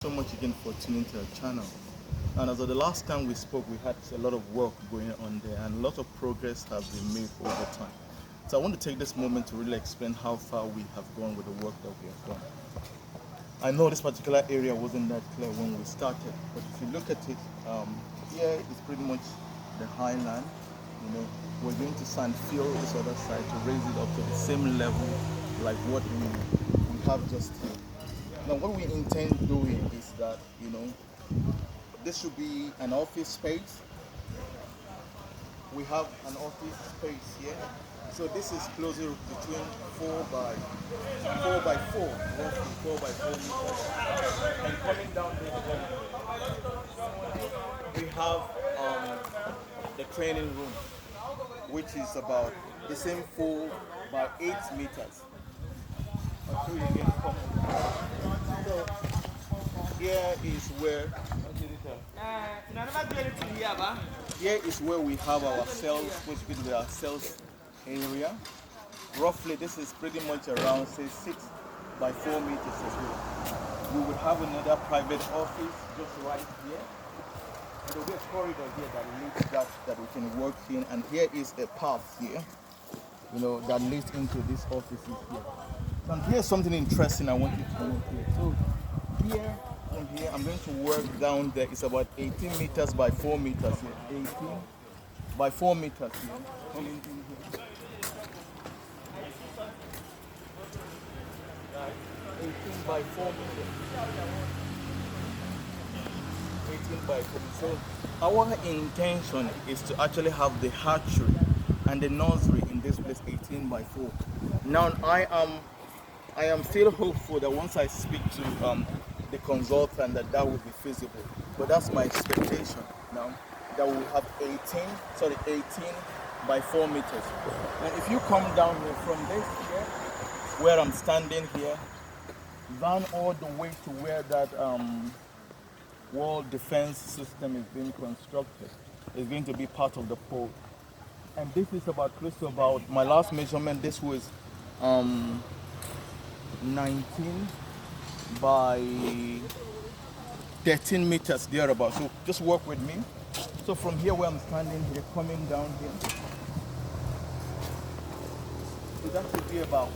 So much again for tuning to our channel. And as of the last time we spoke, we had a lot of work going on there and a lot of progress has been made over time. So I want to take this moment to really explain how far we have gone with the work that we have done. I know this particular area wasn't that clear when we started, but if you look at it, here is pretty much the highland. We're going to sand fill this other side to raise it up to the same level like what we have just here. Now what we intend doing is that, this should be an office space. We have an office space here. So this is closer between 4 by 4, roughly 4 by 4 meters. And coming down here, we have the training room, which is about the same 4 by 8 meters. I'll show you again. So here is where we have our cells, which will be our cells area. Roughly, this is pretty much around, say, 6 by 4 meters as well. We would have another private office just right here. There will be a corridor here that leads that we can work in, and here is a path here, that leads into these offices here. So here's something interesting I want you to know here. So here, from here, I'm going to work down there. It's about 18 meters by 4 meters here. 18 by 4 meters here. Coming in here. 18 by 4 meters. 18 by 4 meters. So our intention is to actually have the hatchery and the nursery in this place 18 by 4. Now I am still hopeful that once I speak to the consultant that will be feasible. But that's my expectation now, that we'll have 18 by 4 meters. And if you come down here from this here, where I'm standing here, down all the way to where that wall defense system is being constructed, is going to be part of the pole. And this is about close to about, my last measurement, this was 19 by 13 meters thereabout. So just work with me. So from here where I'm standing here, coming down here, so that should be about